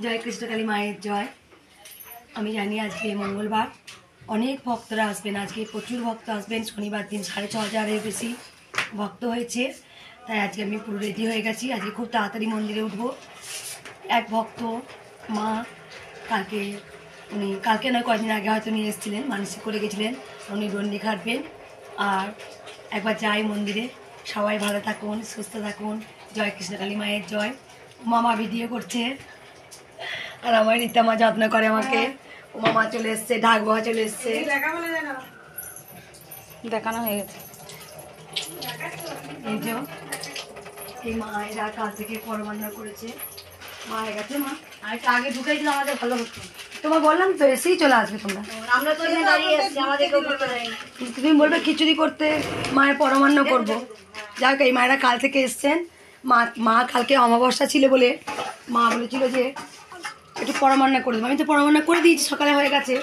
জয় কৃষ্ণকালী মায়ের জয়। আমি জানি আজকে মঙ্গলবার অনেক ভক্তরা আসবেন, আজকে প্রচুর ভক্ত আসবেন। শনিবার দিন 6500-এর বেশি ভক্ত হয়েছে, তাই আজকে আমি পুরো রেডি হয়ে গেছি। আজকে খুব তাড়াতাড়ি মন্দিরে উঠবো। এক ভক্ত মা কালকে নয় কয়েকদিন আগে হয়তো নিয়ে এসেছিলেন, মানসিক করে গেছিলেন, উনি ডন্ডি খাটবেন। আর একবার যাই মন্দিরে। সবাই ভালো থাকুন, সুস্থ থাকুন। জয় কৃষ্ণকালী মায়ের জয়। মামা ভিডিও করছে আর আমার রীতামা যত্ন করে আমাকে। ও মামা চলে এসছে, ঢাক বাবা চলে এসছে, দেখানো হয়ে গেছে। এই যে এই মায়েরা কাল থেকে পরমান্না করেছে। মা হয়ে গেছে। মা আর একটু আগে ঢুকাই দিলে আমাদের ভালো হতো। তোমার বললাম তো এসেই চলে আসবে তোমরা। আমরা তো এখানে দাঁড়িয়ে এসেছি, আমাদেরকেও করতে দেয়নি। তুমি বলবে খিচুড়ি করতে, মায়ের পরমান্ন করবো। যাক, এই মায়েরা কাল থেকে এসছেন। মা কালকে অমাবস্যা ছিল বলে মা বলেছিল যে একটু পরমান্না করে দেবো। আমি তো পরমান্না করে দিয়েছি, সকালে হয়ে গেছে।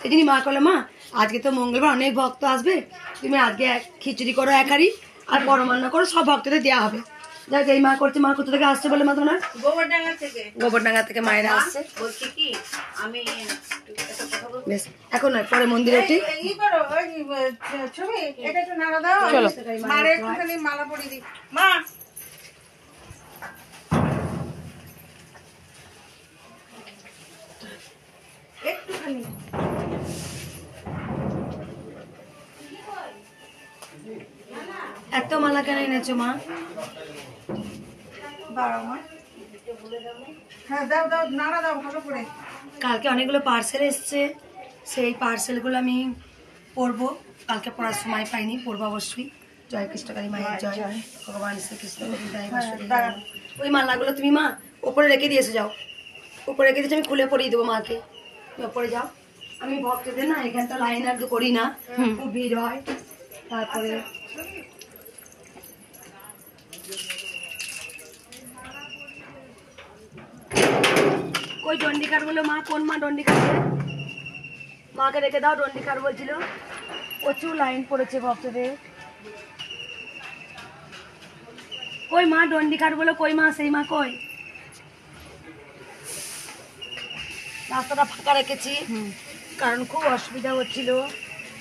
এই জন্যই মা করলো, মা আজকে তো মঙ্গলবার, অনেক ভক্ত আসবে, তুমি আজকে খিচুড়ি করো এক হাঁড়ি, আর পরমান্না করো, সব ভক্তদের দেওয়া হবে। যাক, এই মা করছে। মা কোথা থেকে আসছে বলে মা তোমার? গোবরডাঙ্গা থেকে মায়েরা আসছে। বলছি কি আমি বেশ এখন নয়, পরে মন্দিরে উঠি। চলো মালা পরিয়ে দিই মা। একটুখানি এত মালা কেন এনেছো মা? হ্যাঁ দাও দাও, নাড়া দাও ভালো করে। কালকে অনেকগুলো পার্সেল এসছে, সেই পার্সেলগুলো আমি পরবো। কালকে পড়ার সময় পাইনি, পড়বো অবশ্যই। জয় কৃষ্ণকালী মায়ের জয়। ভগবান শ্রীকৃষ্ণ ওই মালাগুলো তুমি মা ওপরে রেখে দিয়েছো, যাও উপরে রেখে দিয়েছো, আমি খুলে পরিয়ে দেবো মাকে। ওপরে যাও। আমি ভক্তদের না এখানে তো লাইন আর করি না, খুব ভিড় হয়। তারপরে ওই ডন্ডিকার বলে মা, কোন মা ডন্ডি কাটবে? মাকে রেখে দাও, ডন্ডিকার বলছিল। প্রচুর লাইন পড়েছে ভক্তদের। কই মা ডন্ডিকার বলে, কই মা? সেই মা কই? রাস্তাটা ফাঁকা রেখেছি কারণ খুব অসুবিধা হচ্ছিল।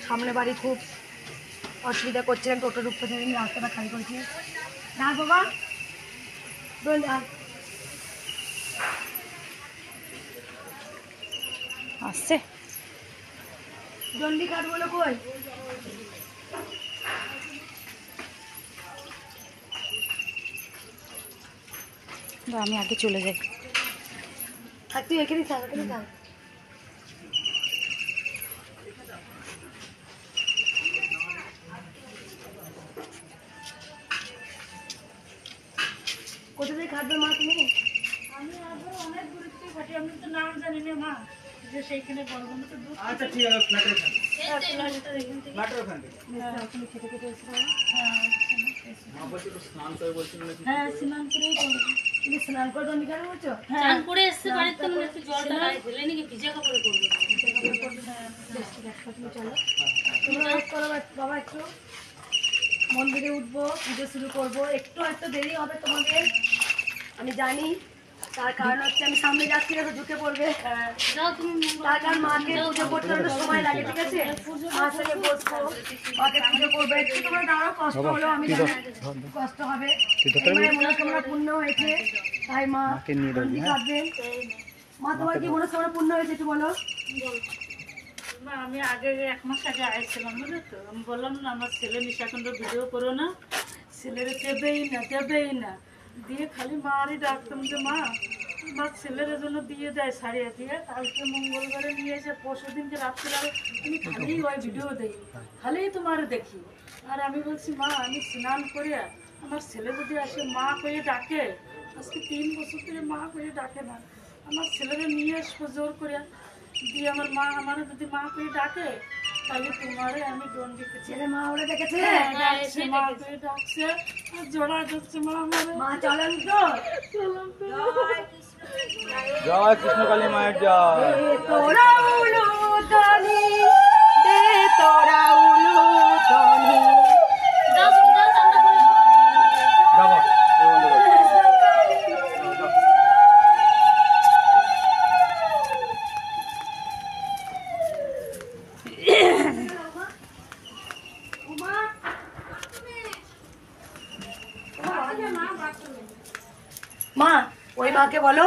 সামনে বাড়ি খুব অসুবিধা করছিলেন, টোটো ঢুকতে দেয়নি, রাস্তাটা খালি করেছি। না বাবা আসছে ডন্ডি কাঠ বলে কই? আমি আগে চলে যাই। আর তুই এখানে থাক, এখানে থাক। কোথা থেকে খাটবে মা তুমি? আমি আবার অনেক দূর থেকে খাটি, আমি তো নাম জানি না মা, যে সেইখানে বড় বন্ধু তো দূর। আচ্ছা ঠিক আছে, ফ্ল্যাটের এখান থেকে ফ্ল্যাটের ওখান থেকে। তুমি খেতে খেতে এসে মা বলছি তো স্নান করে বলছিল নাকি? হ্যাঁ স্নান করেই করব। তুমি স্নান করে ডন্ডি কাঠ বলছো? স্নান করে এসে বাড়িতে তুমি একটু জলটা গায়ে ঢেলে নাকি ভিজা কাপড়ে করবে। তুমি চলো, তোমরা ওয়েট করো বাবা, একটু মন্দিরে উঠবো, পুজো শুরু করবো। একটু দেরি হবে তোমাদের, আমি জানি। তার কারণ হচ্ছে আমি সামনে যাচ্ছি না, তো ঢুকে পড়বে। তার কারণ মাকে পুজো করতে একটু সময় লাগে, ঠিক আছে? মার সঙ্গে বসবো, মাকে পুজো করবো। একটু তোমরা দাঁড়াও, কষ্ট হলেও আমি জানি কষ্ট হবে। মায়ের মনস্কামনা পূর্ণ হয়েছে, তাই মা ডন্ডি কাটবেন। মা তোমার কি মনস্কামনা পূর্ণ হয়েছে একটু বলো? মা আমি আগে 1 মাস আগে আইছিলাম, বুঝলে তো? আমি বললাম না আমার ছেলে নিশাখণ্ড ভিডিও করো না, ছেলেরা দেবেই না দিয়ে খালি মারই ডাকতাম যে মা আমার ছেলের জন্য দিয়ে দেয় সারিয়ে দিয়ে। কালকে মঙ্গলবারে নিয়ে এসে পরশু দিনকে রাত্রিবেলা তুমি খালি ওই ভিডিও দেই, খালি তোমার দেখি। আর আমি বলছি মা আমি স্নান করে আমার ছেলে যদি আসে মা করে ডাকে, আজকে 3 বছর থেকে মা করে ডাকে না, আমার ছেলেরা নিয়ে আসবো জোর করে দিয়ে। আমার মা আমার যদি মা করে ডাকে তাহলে তোমারে আমি ডন্ডি ছেলে মা ওরা দেখেছে, মা করে ডাকছে আর জোড়া যাচ্ছে মা আমার। মা চলেন তো। জয় কৃষ্ণকালী মায়ের জয়। তোরা উলু ধনি দে, তোরা উলু ধনি। মাকে বলো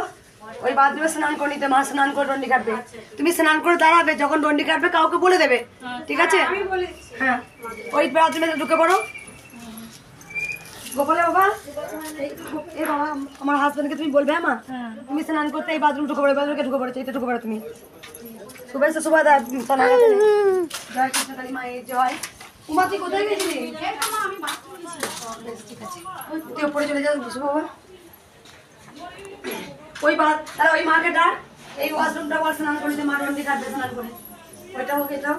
ওই বাথরুমে স্নান করে নিতে, মা স্নান করে ডন্ডি কাটবে, তুমি স্নান করে দাঁড়াবে, যখন ডন্ডি কাটবে কাউকে বলে দেবে, ঠিক আছে? হ্যাঁ, ওই বাথরুমে ঢুকে পড়ো। গোপালে বাবা, এই বাবা আমার হাজবেন্ডকে তুমি বলবে, হ্যাঁ মা তুমি স্নান করতে এই বাথরুম ঢুকে পড়ো, বাথরুমে ঢুকে পড়েছো, এটা ঢুকে পড়ো তুমি। শুভেচ্ছা সুবাদা জয় কৃষ্ণ কালী মায়ের জয়। উমা তুই কোথায় গেছিলি? ঠিক আছে, তুই ওপরে চলে যাও বসে বাবা। ওই তাহলে ওই মাকে ডাক, এই ওয়াশরুমটা বল স্নান করে মা ডন্ডি কাটবে স্নান করে, ওইটা হোক এটাও।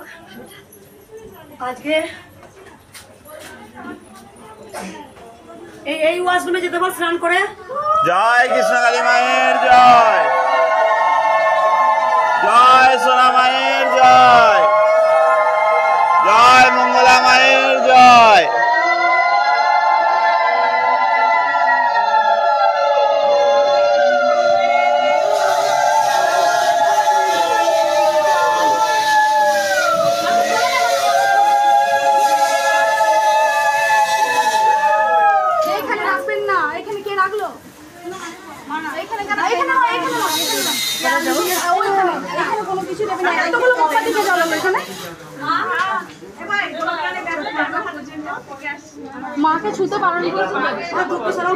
আজকে এই ওয়াশরুমে যেতে বল স্নান করে। জয় কৃষ্ণ কালী মায়ের জয়, জয় সোনা মায়ের জয়, জয় মঙ্গলা মায়ের জয়। মাকে ছুতে পারো নি,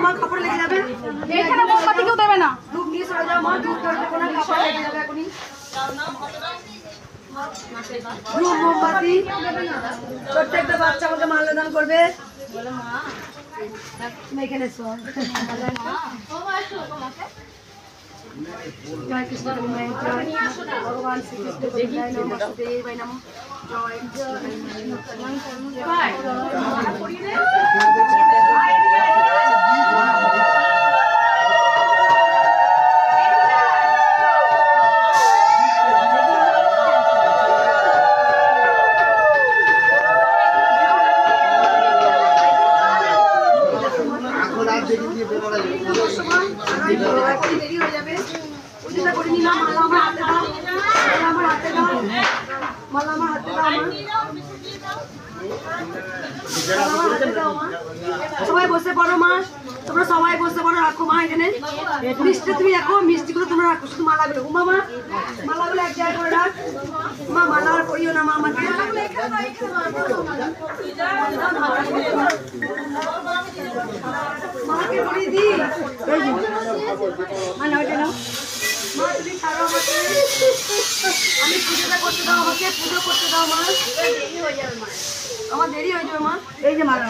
মা কাপড় লেগে যাবে, এখানে মোমবাতি কেউ দেবে না। ধূপ নিয়ে সরে যাও মা, ধূপ ধরবে কোনো কাপড় লেগে যাবে এখনই। ধূপ মোমবাতি প্রত্যেকটা বাচ্চা আমাকে মাল্যদান করবে। এখানে এসো। জয় কৃষ্ণ কালী মায়ের জয়, ভগবান শ্রীকৃষ্ণ জয় নমঃ বাসুদেবায় নমঃ, জয় কৃষ্ণ কালী মায়ের দেরি হয়ে যাবে। ওইটা করিনি না, মালা আমার হাতে দাও, মালা আমার হাতে দাও, মালা আমার হাতে দাও মা। সবাই বসে পড়ো মা, তোমরা সবাই বসে পড়ো, রাখো মা এখানে মিষ্টি, তুমি রাখো মিষ্টিগুলো তোমরা রাখো, শুধু মালাগুলো। উমা মা মালাগুলো এক জায়গায় করে রাখ মা, মালা আর পড়িও না মা আমাকে। মাকে পড়িয়ে দি, মানে ওইটা নাও মা, তুমি ছাড়ো আমাকে, আমি পুজোটা করতে দাও, আমাকে পুজো করতে দাও মা, দেরি হয়ে যাবে মা, আমার দেরি হয়ে যাবে মা। এই যে মালা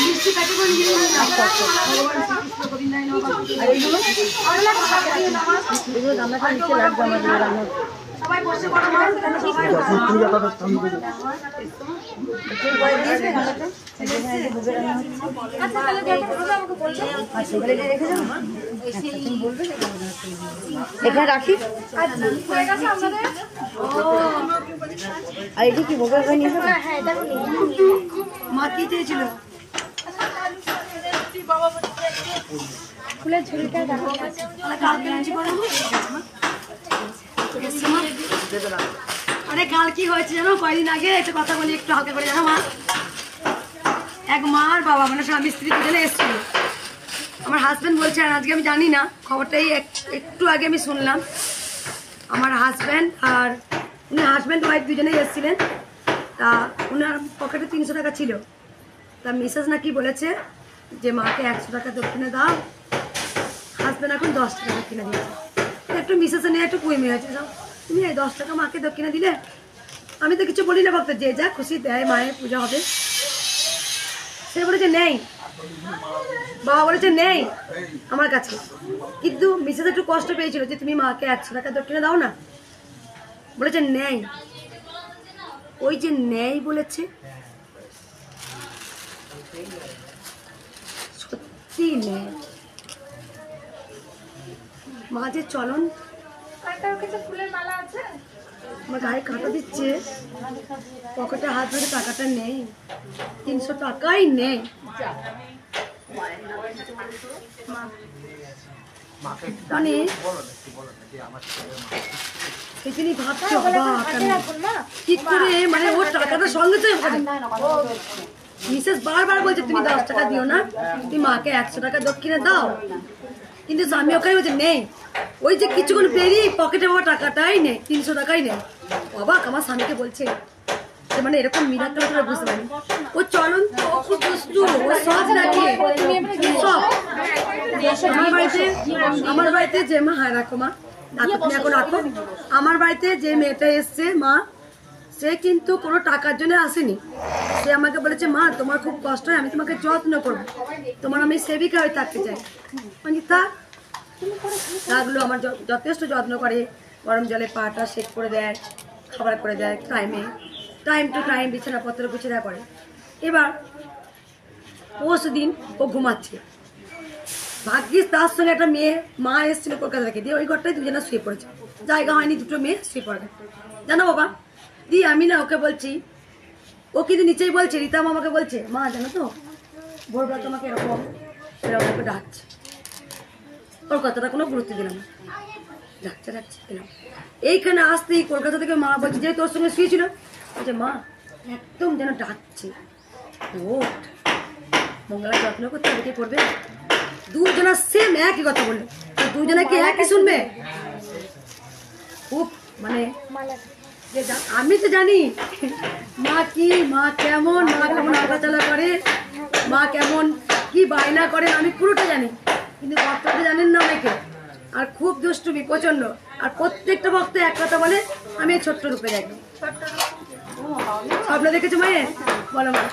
মিষ্টি প্যাকেট করে নিয়ে সবাই বসে পড়ো মা, এখানে রাখি। আর এটা কি ভোগের করে নিয়ে যাবে? মা কি চেয়েছিল? ফুলের ঝুড়িটা রাখো। আরে কাল কি হয়েছে জানো, কয়দিন আগে একটা কথা বলি একটু হালকা করে, জানো মা, এক মা আর বাবা মানে স্বামী স্ত্রী দুজনে এসেছিল। আমার হাজব্যান্ড বলছে, আর আজকে আমি জানি না খবরটাই একটু আগে আমি শুনলাম, আমার হাজব্যান্ড আর উনি হাজব্যান্ড ওয়াইফ দুজনেই এসেছিলেন। তা ওনার পকেটে 300 টাকা ছিল, তা মিসেস নাকি বলেছে যে মাকে 100 টাকা দক্ষিণে দাও, হাজব্যান্ড এখন 10 টাকা দক্ষিণে দিয়েছে। একটু মিসেসে নিয়ে একটু কুইমি হয়েছে, তুমি এই 10 টাকা মাকে দক্ষিণে দিলে, আমি তো কিছু বলি না ভক্ত, যে যা খুশি দেয়, মায়ের পূজা হবে। সে বলেছে নেই, বাবা বলেছে নেই আমার কাছে, কিন্তু মিসেস একটু কষ্ট পেয়েছিল যে তুমি মাকে 100 টাকা দক্ষিণে দাও না, বলেছে নেই। ওই যে নেই বলেছে, সত্যি নেই। মা যে চলন আমার গায়ে কাঁটা দিচ্ছে, পকেটে হাত ধরে টাকাটা নেই, 300 টাকাই নেই। মানে তিনি ভাবছে কি করে, মানে ওর টাকাটা সঙ্গে মিসেস বারবার বলছে তুমি 10 টাকা দিও না, তুমি মাকে 100 টাকা দক্ষিণে দাও, কিন্তু স্বামী ওখানে বলছে নেই, ওই যে কিছুক্ষণ বেরিয়ে পকেটে বাবা টাকাটাই নেই, 300 টাকাই নেই। অবাক আমার স্বামীকে বলছে যে মানে এরকম মিরাক্কেল করে বুঝতে পারি। ও চলন্ত, ও খুব দুষ্টু, ও সব লাগে সব। আমার বাড়িতে যে মা, হ্যাঁ রাখো মা, তুমি এখন রাখো। আমার বাড়িতে যে মেয়েটা এসছে মা, সে কিন্তু কোনো টাকার জন্য আসেনি। সে আমাকে বলেছে মা তোমার খুব কষ্ট হয়, আমি তোমাকে যত্ন করবো, তোমার আমি সেবিকা হয়ে থাকতে চাই। মানে থাকলো, আমার যথেষ্ট যত্ন করে, গরম জলে পাটা সেক করে দেয়, খাবার করে দেয় টাইম টু টাইম, বিছানাপত্র গুছিয়ে দেওয়া করে। এবার পরশুদিন ও ঘুমাচ্ছে, ভাগ্যিস তার সঙ্গে একটা মেয়ে মা এসেছিল কলকাতা থেকে, দিয়ে ওই ঘরটায় দুজনে শুয়ে পড়েছে, জায়গা হয়নি, দুটো মেয়ে শুয়ে পড়ে। জানো বাবা দিয়ে আমি না ওকে বলছি, ও কিন্তু নিচেই বলছে, রীতা আমাকে বলছে মা জানো তো ভোরবেলা তোমাকে এরকম এরকম ডাকছে। ওর কথাটা কোনো গুরুত্ব দিলাম না, ডাকছে দিলাম। এইখানে আসতেই কলকাতা থেকে মা বলছে যে তোর সঙ্গে শুয়েছিল, বলছে মা একদম যেন ডাকছে, ওঠ মঙ্গলা যত্ন করতে হবে, পড়বে। দুজনা সেম একই কথা বললো, দুজনে কি একই শুনবে? খুব মানে আমি তো জানি মা কি, মা কেমন আগাচালা করে, মা কেমন কি বায়না করে, আমি পুরোটা জানি, কিন্তু ভক্তটা জানেন না অনেকে। আর খুব দুষ্টুমি প্রচন্ড, আর প্রত্যেকটা ভক্ত এক কথা বলে আমি এই ছোট্ট রূপে দেখি। স্বপ্ন দেখেছো মায়ের? বলো মা।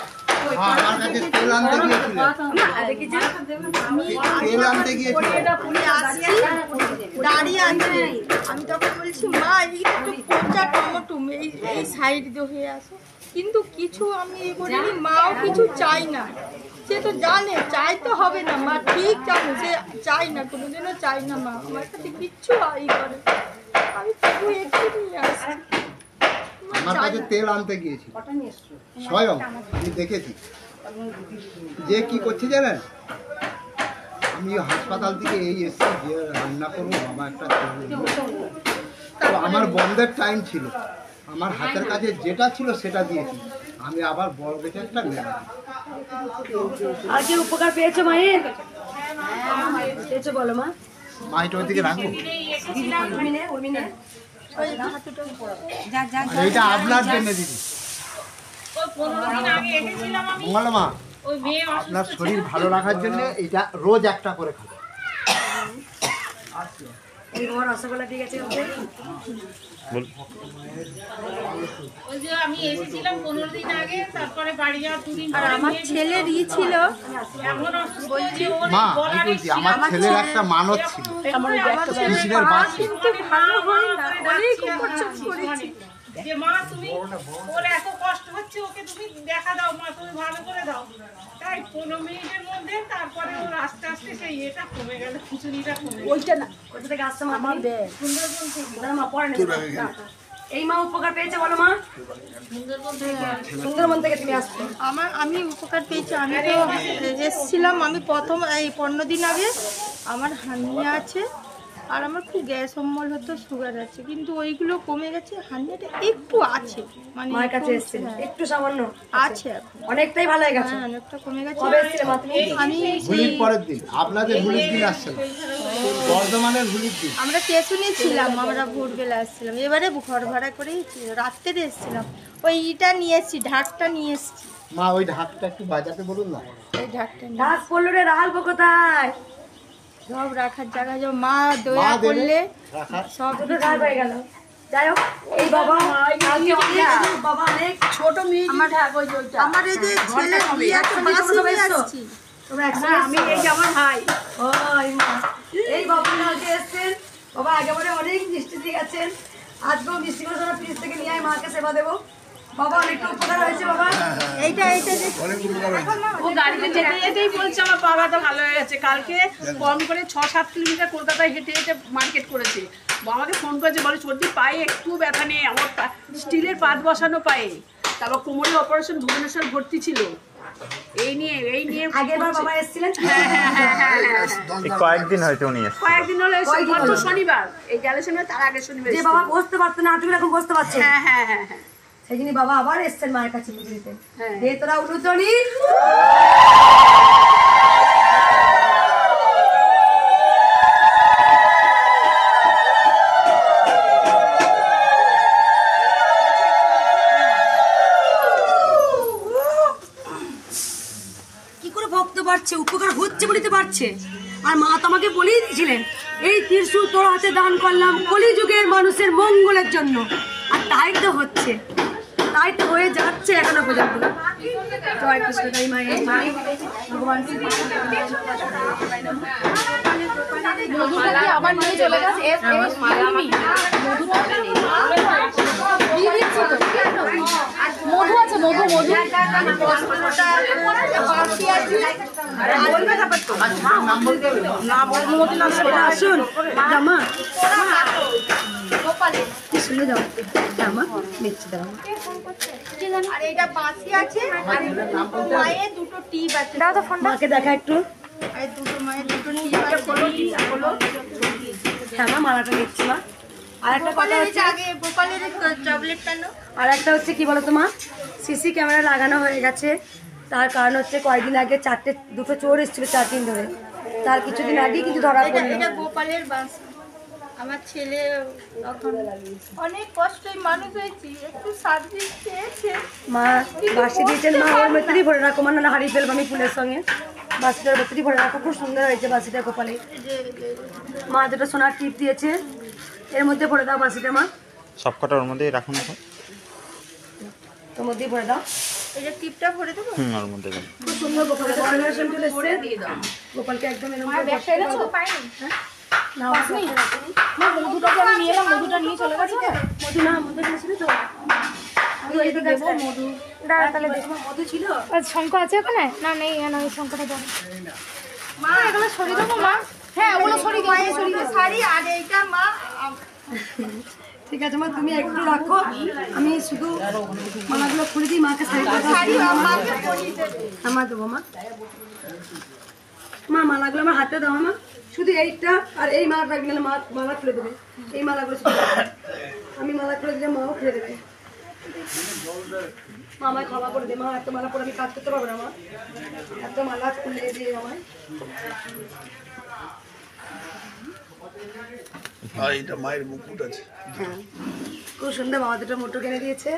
দাঁড়িয়ে আছে, আমি তখন বলছি মা এই সাইড দিয়ে হয়ে আসো, কিন্তু কিছু আমি এ করিনি, মাও কিছু চাই না, সে তো জানে চাইতে হবে না, মা ঠিক জানো সে চাই না, কোনোদিনও চাই না মা আমার কাছে কিচ্ছু করে, আমি তবু একটু নিয়ে আসি। আমার কাছে তেল আনতে গিয়েছি স্বয়ং, আমি দেখেছি যে কি করছে জানেন, আমি হাসপাতাল থেকে এই এসেছি যে রান্না করবো বাবা একটা, আমার বন্ধের টাইম ছিল, আমার হাতের কাছে যেটা ছিল সেটা দিয়েছি, আমি আবার বড় দেখে একটা নিলাম। আর কি উপকার পেয়েছো মায়ের? পেয়েছো বলো মা। মাইটা ওইদিকে রাখবো, এইটা আপনার জন্য দিদি। মঙ্গলা মা, আপনার শরীর ভালো রাখার জন্য এটা রোজ একটা করে খাবে। রসগোল্লা ঠিক আছে। ওই যে আমি এসেছিলাম 15 দিন আগে, তারপরে বাড়ি যাওয়ার 2 দিন আর আমার ছেলের ছিল এমন বলছি মা, আমি বলছি আমার ছেলের একটা মানত ছিল, কৃষ্ণের বাস, কিন্তু ভালো হয় না, অনেক উপচক করেছি যে মা তুমি ওর এত কষ্ট হচ্ছে, ওকে তুমি দেখা দাও মা, তুমি ভালো করে দাও। তাই 15 মিনিটের মধ্যে তারপরে ওর আস্তে আস্তে সেই এটা কমে গেল, খিচুড়িটা কমে গেল। ওইটা না, ওইটা থেকে আসছে আমার মা পড়ে না। এই মা উপকার পেয়েছে বলো মা? সুন্দরবন থেকে তুমি আসছো। আমি উপকার পেয়েছি, আমি তো এসেছিলাম, আমি প্রথম এই 15 দিন আগে আমার হার্নিয়া আছে, আর আমার খুব গ্যাস অম্বল হতো, সুগার আছে, কিন্তু ওইগুলো কমে গেছে, হার্নিয়াটা একটু আছে, মানে মায়ের কাছে এসেছিল একটু সামান্য আছে এখন, অনেকটাই ভালো হয়ে গেছে। হ্যাঁ অনেকটা কমে গেছে। কবে এসেছিলে মা তুমি? আমি হোলির পরের দিন, আপনাদের হোলির দিন আসছে না, বর্ধমানের হোলির দিন। আমরা স্টেশনে ছিলাম, আমরা ভোরবেলা আসছিলাম, এবারে ঘর ভাড়া করেই রাত্রে এসেছিলাম, ওই ইটা নিয়ে এসেছি, ঢাকটা নিয়ে এসেছি। মা ওই ঢাকটা একটু বাজাতে বলুন না। এই ঢাকটা নিয়ে ঢাক পড়লো রে, রাখবো কোথায়? সব রাখার জায়গা, যে মা দয়া করলে সব দুটো ঢাক হয়ে গেল। যাই হোক, এই বাবা বাবা অনেক ছোট মেয়ে, আমার এই যে ছেলে বিয়ে আছে, মাসি নিয়ে আসছি। তোমরা একসঙ্গে আমি এই যে আমার ভাই, ওই মা এই বাবা আজকে এসছেন, বাবা একেবারে অনেক মিষ্টি দিয়ে গেছেন, আজকেও মিষ্টিগুলো তোমরা ফ্রিজ থেকে নিয়ে আয়, মাকে সেবা দেবো। বাবা অনেকটা উপকার হয়েছে বাবা, এইটা ও গাড়িতে যেতে যেতেই বলছে আমার বাবাটা ভালো হয়ে গেছে। কালকে কম করে 6-7 কিলোমিটার কলকাতায় হেঁটে হেঁটে মার্কেট করেছে। বাবাকে ফোন করেছে, বলে সর্দি পায়ে একটু ব্যথা নেই, আমার স্টিলের পাত বসানো পায়ে, তারপর কোমরের অপারেশন, ভুবনেশ্বর ভর্তি ছিল। এই নিয়ে আগেরবার বাবা এসেছিলেন। কয়েকদিন হয়তো উনি এসেছেন। কয়েকদিন হলো গত শনিবার, এই গেলে শনিবার, তার আগের শনিবার যে বাবা বসতে পারতো না, তুমি এখন বসতে পারছে। হ্যাঁ সেই জন্য বাবা আবার এসছেন মায়ের কাছে বুঝে দিতে। দে তোরা উলুতনি। হচ্ছে। আর মা তোমাকে বলেই দিয়েছিলেন এই ত্রিশূল তোর হাতে দান করলাম কলিযুগের মানুষের মঙ্গলের জন্য, আর তাই তো হচ্ছে, তাই তো হয়ে যাচ্ছে এখনো পর্যন্ত। জয় কৃষ্ণ তাই মায়ের ভগবান মধুটাকে আবার নিয়ে চলে গেছে মধু আছে, মধু মধু আসুন জামা কি শুনে যাও জামা নিচ্ছি দাও। আর এটা বাঁশি আছে আর মায়ের দুটো টিপ আছে। দাও তো ফোন। মাকে দেখা একটু। আর দুটো মায়ের দুটো টিপ আছে। হ্যাঁ মা মালাটা নিচ্ছি মা। আর একটা কথা হচ্ছে আগে গোপালের চকলেট কেন? আর একটা হচ্ছে কি বলতো মা, সিসি ক্যামেরা লাগানো হয়ে গেছে, তার কারণ হচ্ছে কয়েকদিন আগে দুটো চোর এসেছিল 4 দিন ধরে, তার কিছুদিন আগে কিন্তু ধরা পড়লো। এটা গোপালের বাঁশি। আমার ছেলে তখন অনেক কষ্টে মানুষ হয়েছি, একটু সার্ভিস পেয়েছে। মা বাসি দিয়েছেন মা, ওর ভেতরেই ভরে রাখো মা, না হারিয়ে ফেলবো আমি ফুলের সঙ্গে। বাসিটার ভেতরেই ভরে রাখো, খুব সুন্দর হয়েছে বাসিটা গোপালে। মা দুটো সোনার টিপ দিয়েছে, এর মধ্যে ভরে দাও বাসিটা মা। সব কটা ওর মধ্যেই রাখুন এখন। তোর মধ্যেই ভরে দাও। এটা টিপটা ভরে দেবো। ওর মধ্যে দেন। খুব সুন্দর গোপালের ডেকোরেশন চলে এসেছে। গোপালকে একদম এরকম করে বসিয়ে দাও। না মধুটাকে আমি নিয়ে এলাম, মধুটা নিয়ে চলে গেছে। মধু না মধু দিয়েছিলি তো আমি এইদিকে দেবো মধু। দাঁড়া তাহলে দেখো মধু ছিল শঙ্খ আছে ওখানে? না নেই, না ওই শঙ্খটা দাও মা। এগুলো সরিয়ে দেবো মা। হ্যাঁ ওগুলো সরিয়ে দিয়ে সরিয়ে দেবো। শাড়ি আর এইটা মা ঠিক আছে মা, তুমি একটু রাখো, আমি শুধু মালাগুলো খুলে দিই মাকে শাড়ি শাড়ি আমাকে পরিয়ে দেবে। আমার দেবো মা। মা মালাগুলো আমার হাতে দাও মা, শুধু এইটা আর এই মালা রাখলে মা মালা খুলে দেবে। এই মালাগুলো শুধু আমি মালা খুলে দিলে মাও খুলে দেবে। মা আমায় ক্ষমা করে দে মা, এত মালা পরে আমি কাজ করতে পারবো না মা, এত মালা খুলে দিয়ে আমায়। এটা মায়ের মুকুট আছে। খুব সুন্দর বাবা দুটো মোটর কিনে দিয়েছে,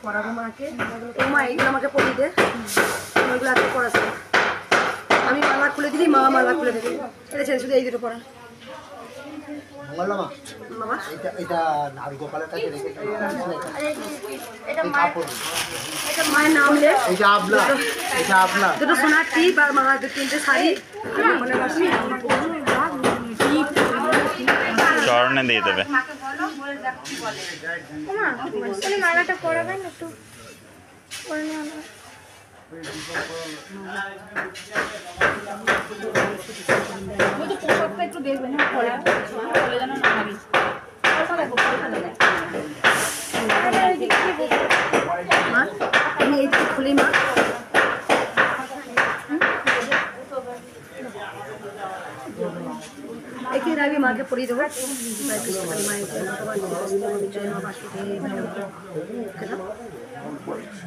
পড়াবো মাকে। ও মা এইগুলো আমাকে পরিয়ে দে, ওইগুলো আজকে পড়াচ্ছে। আমি মালা খুলে দিলি মা মালা খুলে দেবে। এটা ছেড়ে শুধু এই দুটো পড়া বললাম মামা। এটা নার গোপালের কাছে রেখে মায়ের নাম লে এটা আপনার, এটা আপনার। দুটো সোনার টিপ আর মা 2-3টে শাড়ি আর মনে বাসি চরণে দিয়ে দেবে। তাহলে মালাটা পরাবেন একটু পরে নিয়ে আনা। পোশাকটা একটু দেখবেন হ্যাঁ, পরে যেন না লাগে। মা আমি এই খুলি মা। একই রাগে মাকে পরিয়ে দেবো।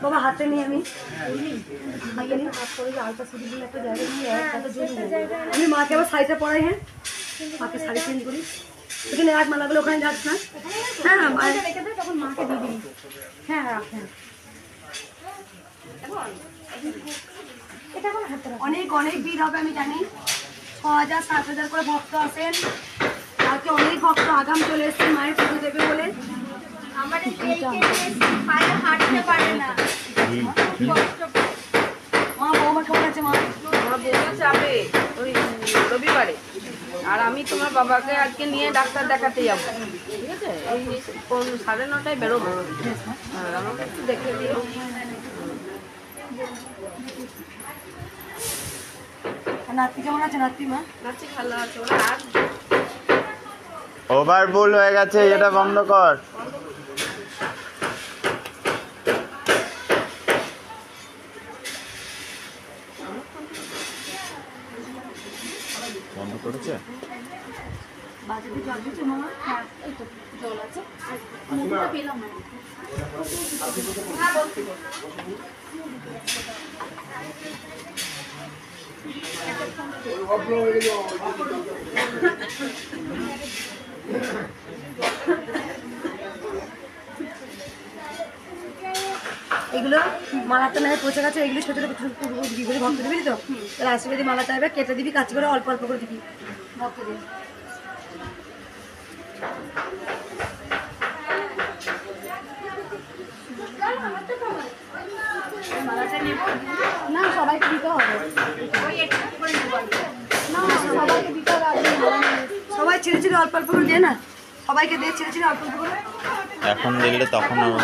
বাবা হাতে নিয়ে আমি হাতে নিয়ে হাত করে আলতা শুধু দিলে একটা জায়গা নিয়ে আমি মাকে আবার শাড়িটা পরাই। হ্যাঁ মাকে শাড়ি চেঞ্জ করি, এখানে এক মালাগুলো ওখানে যাস না। হ্যাঁ রেখে দেয় তখন মাকে দিয়ে দিবি। হ্যাঁ রাখেন। এটা এখন হাতে রাখ। অনেক অনেক ভিড় হবে আমি জানি, 6,000-7,000 করে ভক্ত আসেন। কালকে অনেক ভক্ত আগাম চলে এসছে মায়ের পুজো দেবে বলে। আমাদের পায়ে হাঁটতে পারে না। মা বৌমা কেমন আছে মা? আমার বৌমা যাবে ওই রবিবারে, আর আমি তোমার বাবাকে আজকে নিয়ে ডাক্তার দেখাতে যাবো, ঠিক আছে? এই 9:30 বেরোবো। হ্যাঁ আমাকে একটু দেখে দিও। নাতি কেমন আছে নাতি মা? নাচি ভালো আছে, ওরা আর ওভারফুল হয়ে গেছে, এটা বন্ধ কর। বন্ধ করেছে। বাজারে জল দিচ্ছে মামা? হ্যাঁ এই তো জল আছে আর মধুটা পেলাম না। এগুলো এগুলো মালাটা না পচে গেছে, এগুলো ছোটো ছোটো দিবি করে ভক্ত দিবি তো, তাহলে আশীর্বাদী মালা চাইবে, কেটে দিবি কাছে করে অল্প অল্প করে দিবি ভক্তদের। না সবাইকে দিতে হবে, না সবাইকে দিতে হবে। সবাই ছেড়ে ছেড়ে অল্প অল্প করে দিয়ে না, সবাইকে দিয়ে ছেড়ে ছেড়ে অল্প অল্প করে। এখন দিলে তখন আবার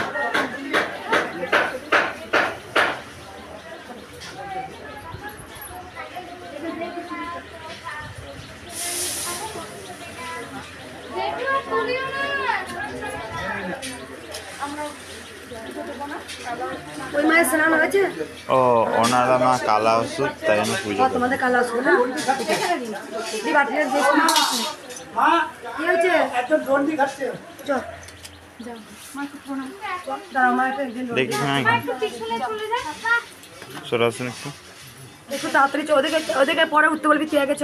ওই মায়ের স্নান হয়েছে? ও ওনারা মা কালা ওষুধ তাই জন্য পুজো করে। তোমাদের কালা আসবে না, এই বাটিটা দেখো না কি হয়েছে। চল দাঁড়াও, আমার একটা একদিন দেখি হ্যাঁ চলে আসুন একটু। একটু তাড়াতাড়ি চো, ওদেরকে ওদেরকে পরে উঠতে বলবি, তুই আগে চ।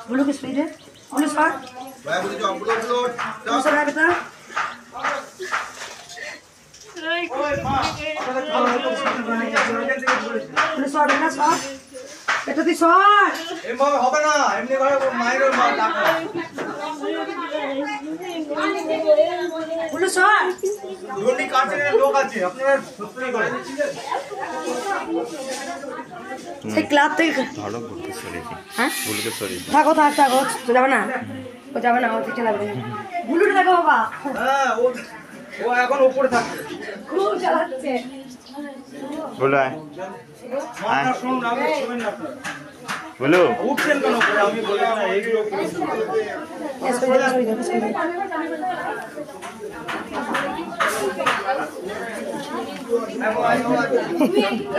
बोलो किस पे बोलो सर सर आ बता बोलो सर ना सर এটা তুই সর এমন হবে না, এমনি করে মায়ের মা ডাকা। बोलो सर ধনী কাজের লোক আছে, আপনারা সত্যি করে এই ক্লাব থেকে ধরো বলতে সরি হ্যাঁ বলতে সরি থাকো থাকো তো যাবে না, ও যাবে না, ও ঠিক লাগবে। বুলুটা দেখো বাবা, হ্যাঁ ও এখন উপরে থাকে। খুব চালাচ্ছে। বলো আয় মাথা শুনুন, আমি শুনেন না আপনারা বলো উঠছেন কেন উপরে? আমি বলি না এইগুলো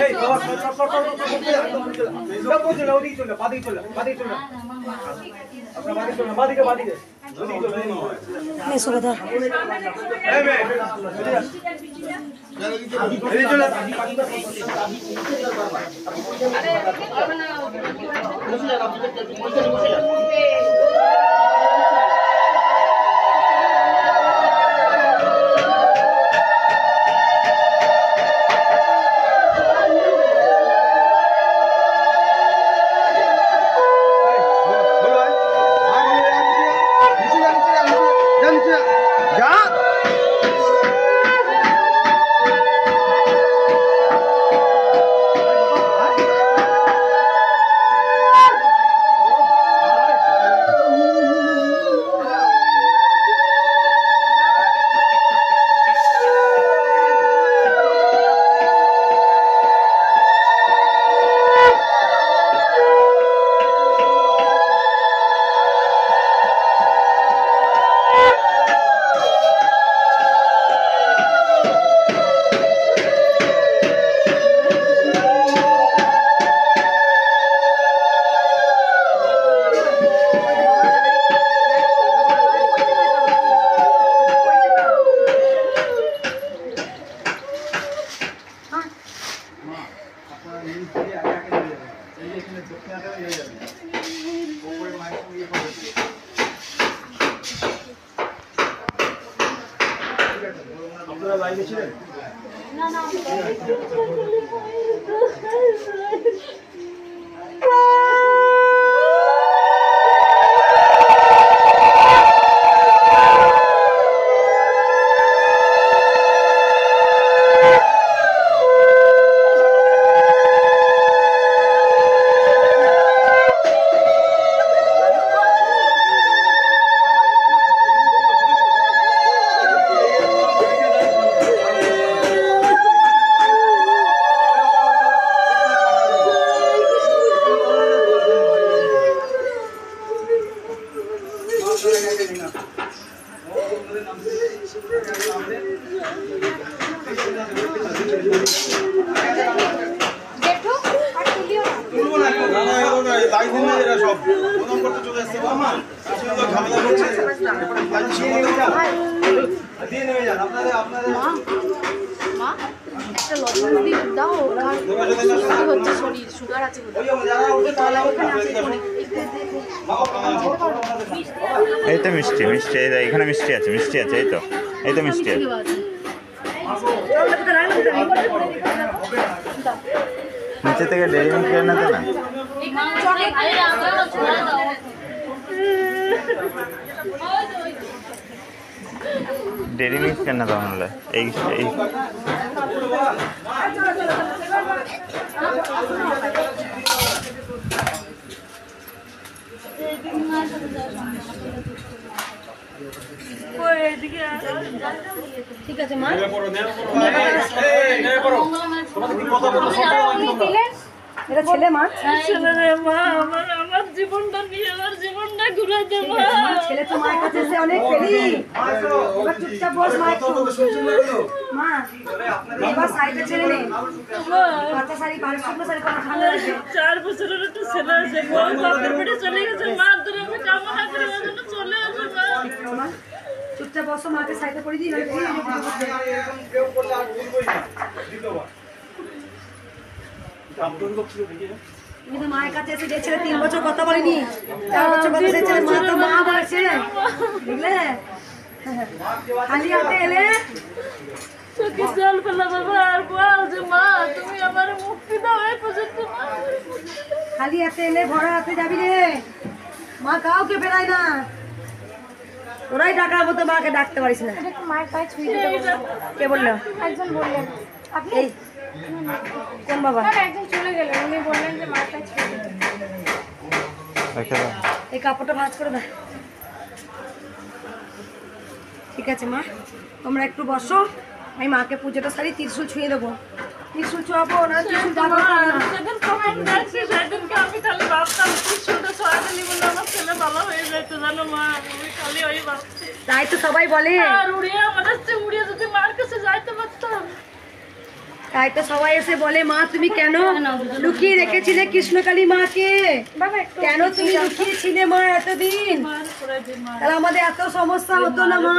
এই বাবা সব চলে ওদিকে চলে, বাদিকে চলে, বাদিকে চলে, আপনার বাদিকে চলে, বাদিকে বাদিকে ওদিকে চলে। মেসো কথা এই মে এই চলে আপনারা লাইনে ছিলেন? দিয়ে নেমে যান আপনাদের মা একটা লবণ দিয়ে দাও, ওর সুস্থ হচ্ছে শরীর, সুগার আছে এই তো মিষ্টি মিষ্টি, এখানে মিষ্টি আছে, মিষ্টি আছে, এই তো মিষ্টি আছে। নিচে থেকে ডেরি মিল্ক কেনা তো না, ডেরি মিল্ক কেনা তো নাহলে এই ঠিক আছে মা, এটা ছেলে মা, ছেলে রে মা, আমার জীবনটা নিয়ে আমার জীবনটা ঘুরে দে মা। ছেলে তো মায়ের কাছে এসে অনেক পেলি, এবার চুপচাপ বস মা একটু। মা এবার শাড়িটা ছেড়ে নে, কাঁচা শাড়ি শুকনো শাড়ি পরা ঠান্ডা লাগবে। 4 বছরের একটা ছেলে আছে, বউ বাপের বাড়ি চলে গেছে, মা ধরে আমি কামনা করে ওর জন্য চলে আসে মা। মা চুপচাপ বসো, মাকে শাড়িটা পরে দিই। কিন্তু মায়ের কাছে এসে যে ছেলে 3 বছর কথা বলেনি, 4 বছর কথা সে ছেলে মা তো মা বলেছে, বুঝলে? খালি হাতে এলে চোখে জল ফেলা বাবা, আর বল যে মা তুমি আমার মুক্তি দাও, এই পর্যন্ত মা। খালি হাতে এলে ভরা হাতে যাবি রে, মা কাউকে ফেরায় না, ওরাই ডাকার মতো মাকে ডাকতে পারিস না। একটু মায়ের পায়ে ছুঁয়ে দিতে বলবো। কে বললো? একজন বললেন। আপনি? এই কোন বাবা? না, একজন চলে গেলেন, উনি বললেন যে মায়ের পায়ে ছুঁয়ে দিতে। এই কাপড়টা ভাঁজ করে দাও। ঠিক আছে মা, তোমরা একটু বসো, আমি মাকে পুজোটা সারি ত্রিশূল ছুঁয়ে দেবো। ত্রিশূল ছোঁয়াবো না, ত্রিশূল যাবো না। সেদিন কমেন্ট দেখছি, সেদিনকে আমি খালি ভাবতাম ত্রিশূলটা ছড়াতে নিব না, আমার ছেলে ভালো হয়ে যেত জানো মা, আমি খালি ওই ভাবছি। তাই তো সবাই বলে, আর উড়িয়ে আমাদের চেয়ে উড়িয়ে যদি মার কাছে যাইতে পারতাম। তাই তো সবাই এসে বলে মা তুমি কেন লুকিয়ে রেখেছিলে কৃষ্ণকালী মাকে, কেন তুমি লুকিয়েছিলে মা এতদিন, তাহলে আমাদের এত সমস্যা হতো না মা।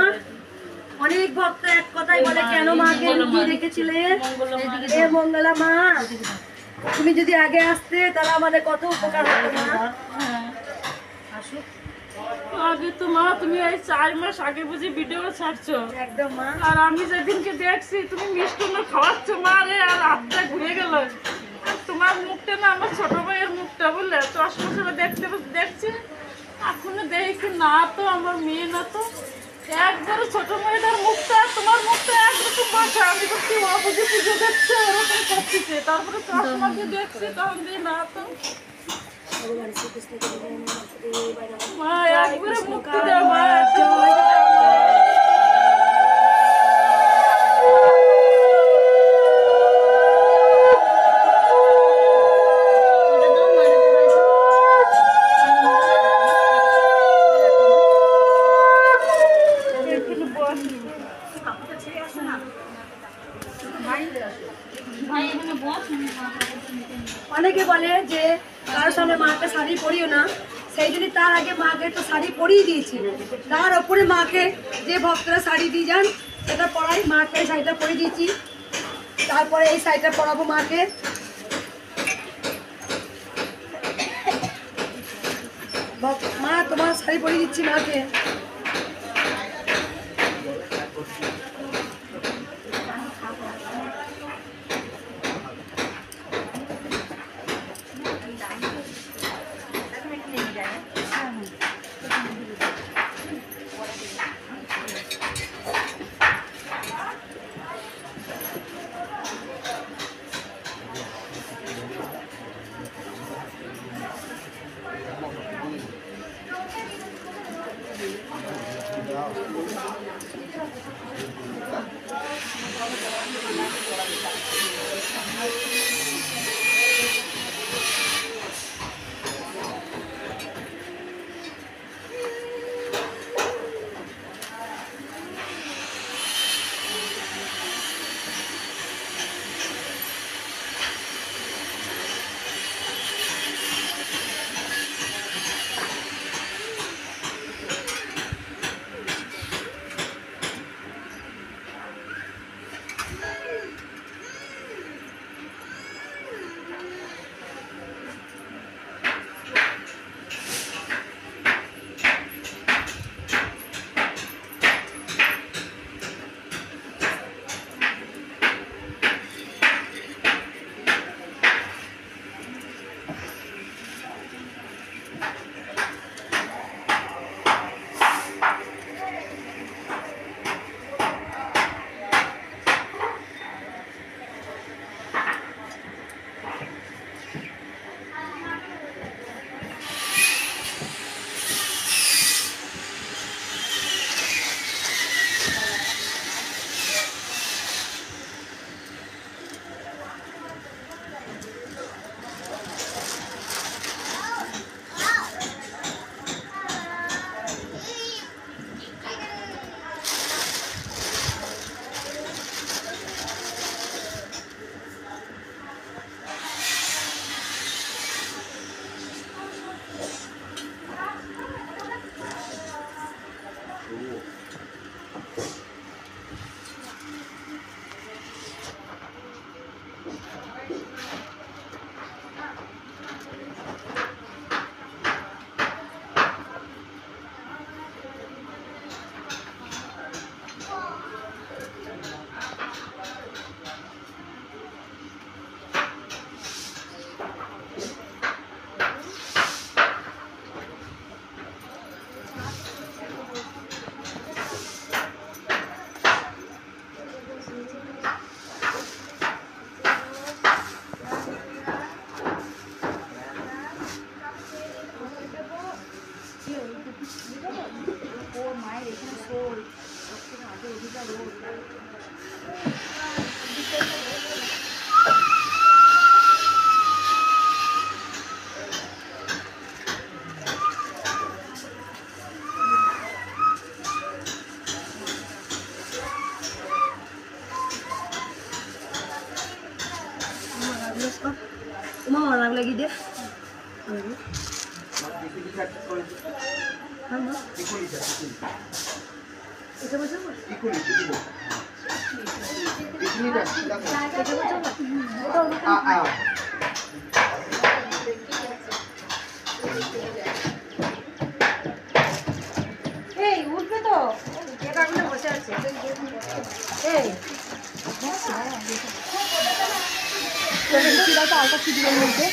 অনেক ভক্ত এক কথাই বলে কেন মাকে লুকিয়ে রেখেছিলে, এ মঙ্গলা মা তুমি যদি আগে আসতে তাহলে আমাদের কত উপকার হতো মা। আগে তো মা তুমি এই 4 মাস আগে বুঝি ভিডিও ছাড়ছো, একদম মা। আর আমি যেদিনকে দেখছি তুমি মিষ্টান্ন খাওয়াচ্ছ মা রে, আর হাতটা ঘুরে গেল। আর তোমার মুখটা না আমার ছোট ভাইয়ের মুখটা বললে চশমা ছেড়ে দেখছি, এখনো দেখি না তো আমার মেয়ে না তো, একবারে ছোট মেয়েটার মুখটা তোমার মুখটা একরকম বসে, আমি তো কি অবধি পুজো দেখছে ওরকম করতেছে, তারপরে চশমা দিয়ে দেখছি তখন দিয়ে না তো। মা একবারে মুক্তি দাও মা। অনেকে বলে যে কারোর সামনে মাকে শাড়ি পরিও না, সেই জন্য তার আগে মাকে তো শাড়ি পরিয়ে দিয়েছি, তার ওপরে মাকে যে ভক্তরা শাড়ি দিয়ে যান সেটা পরাই, মাকে এই শাড়িটা পরিয়ে দিয়েছি, তারপরে এই শাড়িটা পরাবো মাকে। মা তোমার শাড়ি পরিয়ে দিচ্ছি মাকে। তোমার মালা লাগিয়ে দে এই উঠবে তো একাগুলো বসে আছে এই আলটা কি দিলেন মধ্যে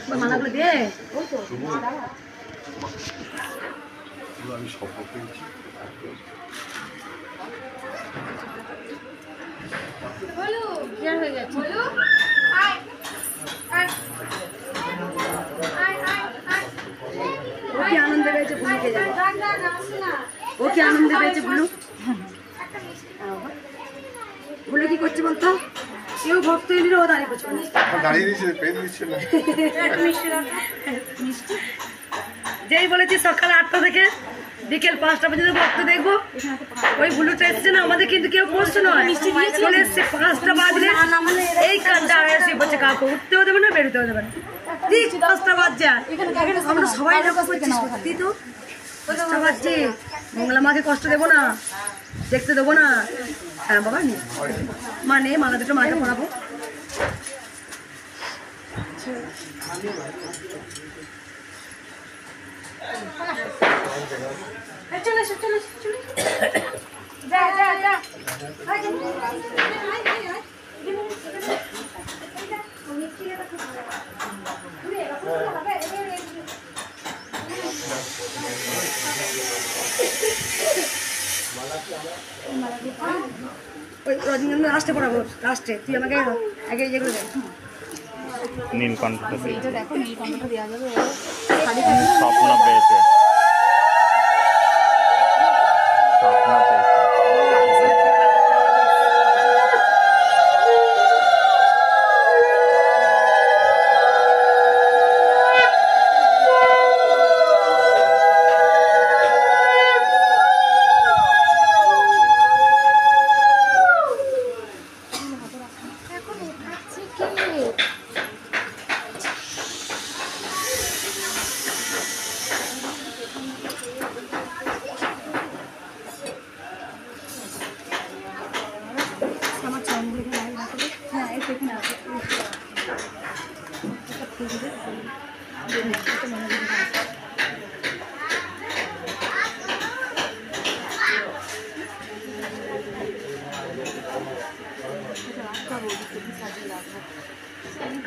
মালাগুলো দে আমি স্বপ্ন পেয়েছি ও কি আনন্দ পেয়েছে বুলুকে যাবে ও কি আনন্দ পেয়েছে বুলু বুলু কি করছে বলতো কেউ ভক্ত এলি ও দাঁড়িয়ে করছে দাঁড়িয়ে দিচ্ছে পেন দিচ্ছে না যেই বলেছি সকাল 8টা থেকে বিকেল 5টা পর্যন্ত ভক্ত দেখবো ওই বুলুটা এসছে না আমাদের কিন্তু কেউ পড়ছে না চলে এসছে 5টা বাজলে এই কাজটা এসে বলছে কাউকে উঠতেও দেবে না বেরোতেও দেবে না ঠিক 5টা বাজছে আমরা সবাই ঢাকা করছি সত্যি তো 5টা বাজছে মঙ্গলা মাকে কষ্ট দেবো না দেখতে দেবো না হ্যাঁ বাবা নে মা নে মালা দুটো মাকে পড়াবো চলে এসো চলে এসো চলে যা যা যা ওই রজনীগন্ধা লাস্টে পড়াবো লাস্টে তুই আমাকে আগে যেগুলো দেখ নীলকণ্ঠটা এইটা দেখো নীলকণ্ঠটা দেওয়া যাবে স্বপ্ন পেয়েছে স্বপ্ন পেয়েছে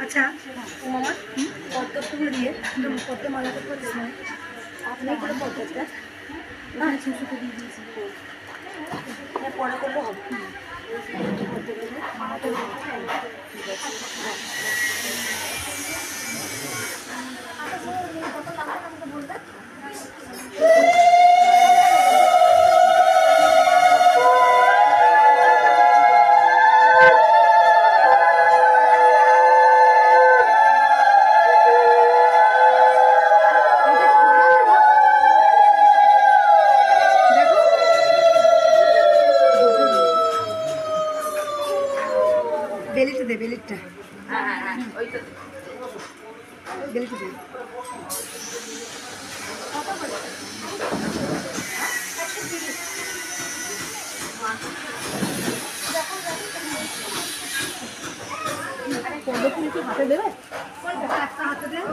আচ্ছা মামা পদ্ম ফুল দিয়ে পদ্ম মালা করতে আপনার কোনো পদ্মটা শুশুকে দিয়ে দিয়েছি পরে করলে হবে বেলিটা দে বেলিটা বেলিটা দে পদ্ম ফুল কি হাতে দেবে একটা হাতে দেবে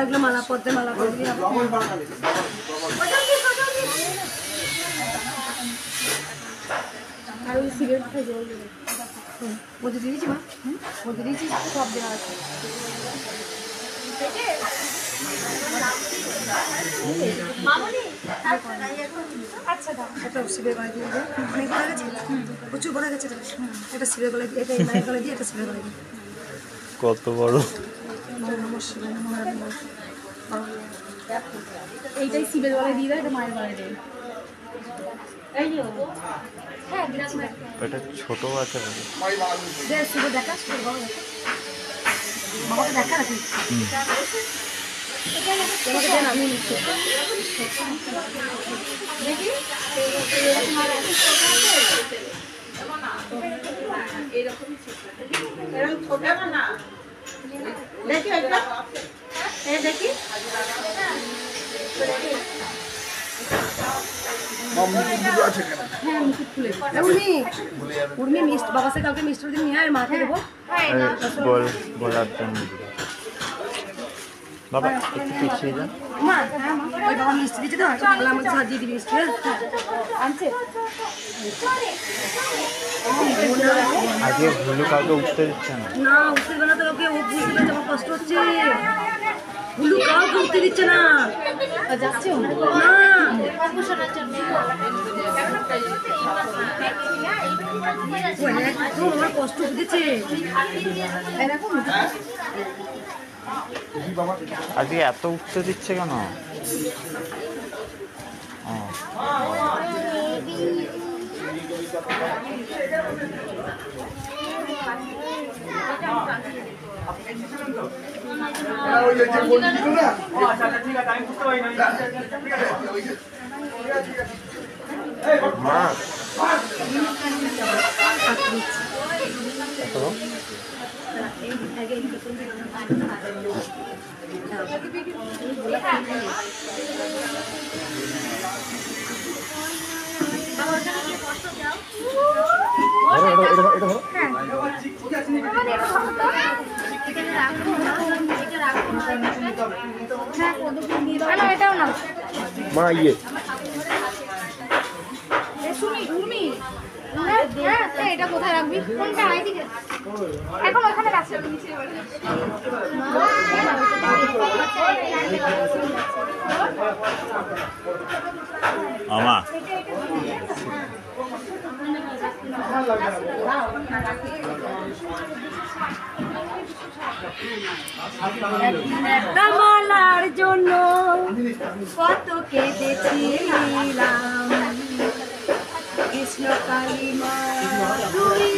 এগুলো মালা পদ্মে মালা করে দিয়ে আর ওই সিগারেটটা জল দেবে। মধ্যে দিয়েছি মা, মধ্যে দিয়েছি সব দেওয়া আছে। আচ্ছা দাও। একটা শিবের গলায় দিয়ে দেয়, অনেক বড় গেছে, প্রচুর বড় গেছে, এটা শিবের গলায় দিয়ে, এটা এই মায়ের গলায় দিয়ে, এটা শিবের গলায় দিয়ে। কত বড় এইটাই শিবের গলায় দিয়ে দেয়, এটা মায়ের গলায় দেয়। হ্যাঁ দিচ্ছি না। এটা ছোট আছে দে শিবের দেখা, শিবের গলা দেখা, বাবাকে দেখা রাখি, তোমাকে দেন আমি নিচ্ছি। দেখি দেখি দেখি উর্মি মিষ্টি বাবা সে কালকে মিষ্টি দিন নিয়ে আর মাকে দেবো। বলার জন্য বাবা একটু পিছিয়ে যান। মা ওই বাবা মিষ্টি দিচ্ছে তো, তাহলে আমাকে সাজিয়ে দিবি মিষ্টি। আনছে আজকে ভুলু কাউকে উঠতে দিচ্ছে না। না উঠতে দেবে না তো, ওকে ও বুঝতে পেরেছে আমার কষ্ট হচ্ছে। ভুলু কাউকে উঠতে দিচ্ছে না, যাচ্ছে না ও আমার কষ্ট হচ্ছে। আজকে এত উঠতে দিচ্ছে কেন? মা এটাও না মা ইয়ে এটা কোথায় রাখবি? কোনটা? এখন ওখানে রাখছি। আমা একটা মালার জন্য কত কেঁদেছিলাম, কৃষ্ণ কালী মা তুই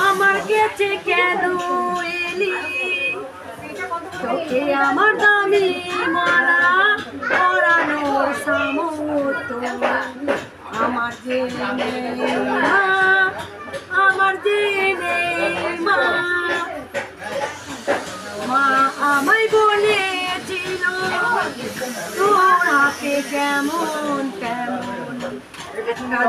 আমার কাছে কেন এলি, তোকে আমার দামি মালা পরানোর সামর্থ্য আমার যে নেই মা, আমার যে নেই মা। মা আমায় বলেছিল তোর হাতে কেমন কেমন একটা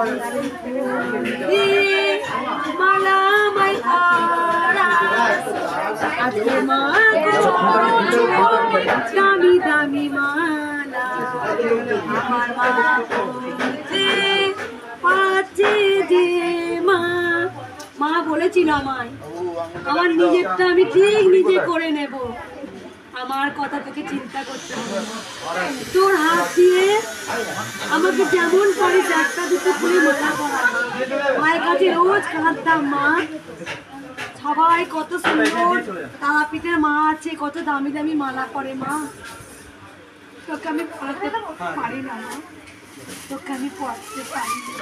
মালা আমায় পরাস, আজকে মা দামি দামি মালা আমার মা পাচ্ছে যে মা। মা বলেছিল আমায় আমার নিজেরটা আমি ঠিক নিজে করে নেব, আমার কথা তোকে চিন্তা করতে হবে না, তোর হাত দিয়ে আমাকে যেমন পারিস একটা দুটো করে মালা করা। মায়ের কাছে রোজ কাঁদতাম, মা সবাই কত সুন্দর তারাপীঠের মা আছে, কত দামি দামি মালা করে, মা তোকে আমি পড়াতে পারি না, মা তোকে আমি পড়াতে পারি না।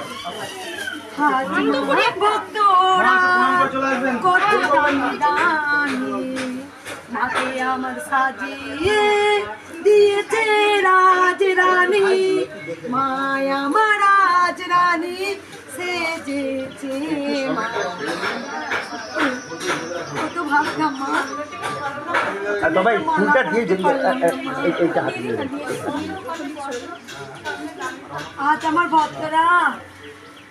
ভক্তরা কত দামি দামি মাকে আমার সাজিয়ে দিয়েছে রাজরানী, মায় আমার রাজরানী সেজেছে মা। কত ভাবতাম মা, সবাই ফুলটা দিয়ে যদি এইটা হাতে দিয়ে। আজ আমার ভক্তরা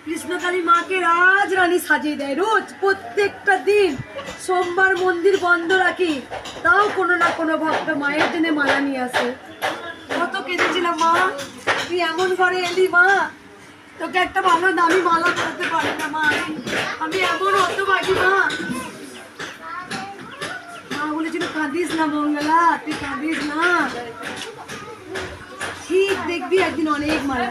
কৃষ্ণকালী মাকে রাজরানী সাজিয়ে দেয় রোজ প্রত্যেকটা দিন। সোমবার মন্দির বন্ধ রাখি, তাও কোনো না কোনো ভক্ত মায়ের জন্য মালা নিয়ে আসে। কত কেঁদেছিলাম মা, তুই এমন ঘরে এলি মা, তোকে একটা ভালো দামি মালা পরাতে পারি না মা, আমি এমন হতভাগী মা। মা বলেছিল কাঁদিস না মঙ্গলা, তুই কাঁদিস না, ঠিক দেখবি একদিন অনেক মালা।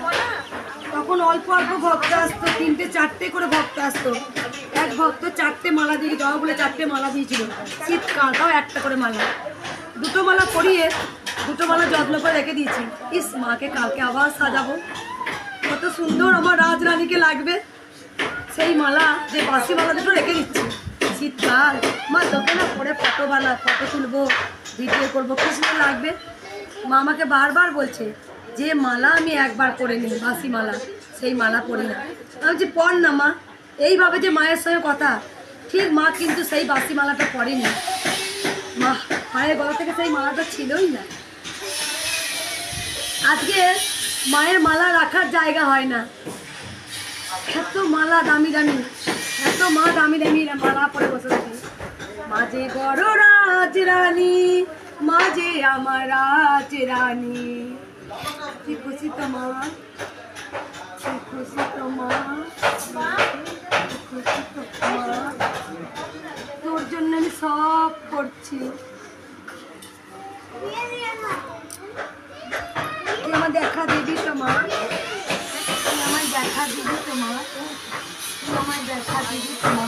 তখন অল্প অল্প ভক্ত আসতো, 3-4 করে ভক্ত আসতো। এক ভক্ত 4টে মালা দিয়ে যাওয়া বলে 4টে মালা দিয়েছিল, শীতকাল, তাও একটা করে মালা। 2টো মালা পরিয়ে 2টো মালা যত্ন করে রেখে দিয়েছি। ইস মাকে কালকে আবার সাজাবো, কত সুন্দর আমার রাজরানীকে লাগবে। সেই মালা, যে বাসি মালা 2টো রেখে দিচ্ছি। শীতকাল মা তোকে না পরে ফটো তুলবো, ভিডিও করবো, কি সুন্দর লাগবে। মা আমাকে বারবার বলছে যে মালা আমি একবার পরে নিই, বাসি মালা, সেই মালা পরি না। আমি বলছি পর না মা, এইভাবে যে মায়ের সঙ্গে কথা, ঠিক মা কিন্তু সেই বাসি মালাটা পরেনি। মায়ের গলা থেকে সেই মালাটা ছিলই না। আজকে মায়ের মালা রাখার জায়গা হয় না, এত মালা দামি দামি, এত মা দামি দামি মালা পরে বসে থাকে। মাঝে বড় রাজরানী, মাঝে আমার রাজরানী, তুই খুশি তো মা, তুই খুশি তো মা, খুশি তো মা, তোর জন্য আমি সব করছি। তুই আমার দেখা দিবি তো মা, তুই আমায় দেখা দিবি তো মা, তুই আমায় দেখা দিবি তো মা।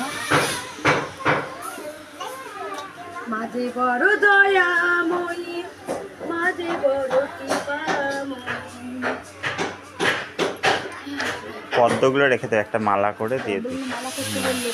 মাঝে বড় দয়াময়ী, মাঝে বড় কৃপাময়ী। পদ্মগুলো রেখে দেয়, একটা মালা করে দিয়ে দিই। মালা করতে বললো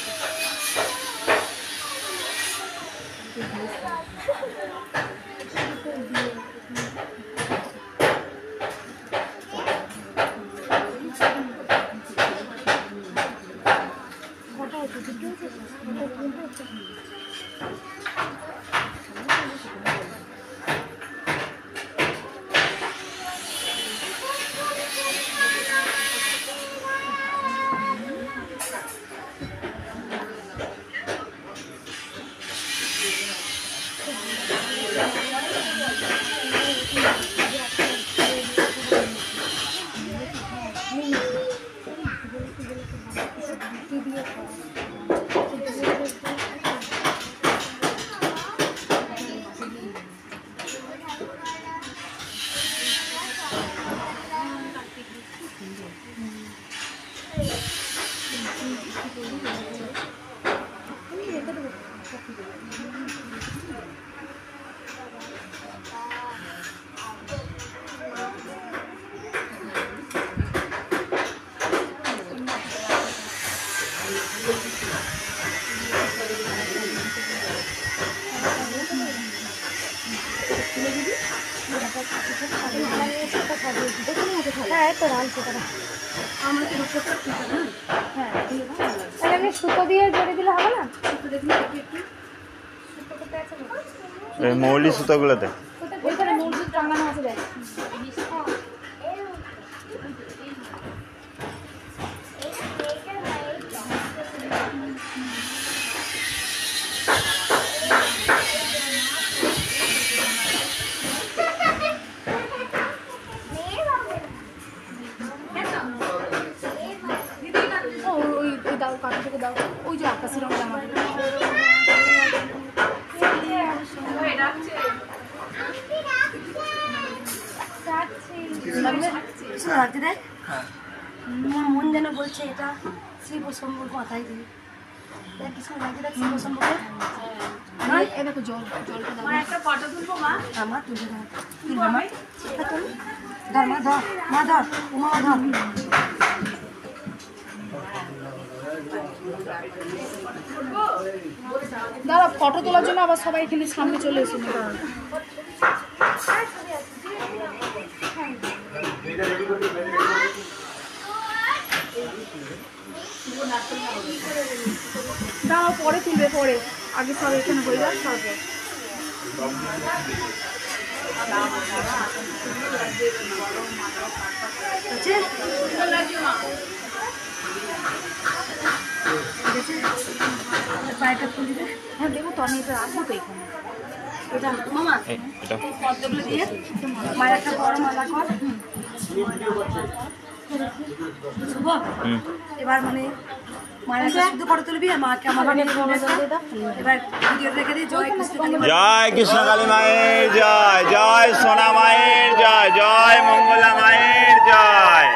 সুতো দিয়ে জড়িয়ে দিলে হবে না? মৌলি সুতোগুলোতে ওইখানে মূল সুতো টাঙানো আছে দেখ। দাও কাটা থেকে দাও, ওই যে আকাশি রঙ জামা আমার মন যেন বলছে এটা শিব শম্ভুর কথাই দিই। দেখ কিছু লাগছে, দেখ শিব শম্ভুকে। এই দেখো জল, জলটা দাও। একটা ফটো তুলবো মা। আমার তুলে দাও, তুলবে মা, ধর মা, ধর মা, ধর উমা, ধর। দাঁড়া, ফটো তোলার জন্য আবার সবাই এখানে সামনে চলে এসেছিল। দাঁড়াও, পরে তুলবে, পরে আগে সব এখানে হয়ে যাক তারপর। তো আমি এটা রাখবো তো এখানে। এটা মামা এটা এই পদ্মগুলো দিয়ে মায়ের একটা বড় মালা কর। শুভ, এবার মানে মায়ের একটা শুদ্ধ ফটো তুলবি আর মাকে আমার এবার ভিডিও রেখে দিই। জয় কৃষ্ণ কালী মা। জয় কৃষ্ণ কালী মায়ের জয়, জয় সোনা মায়ের জয়, জয় মঙ্গলা মায়ের জয়।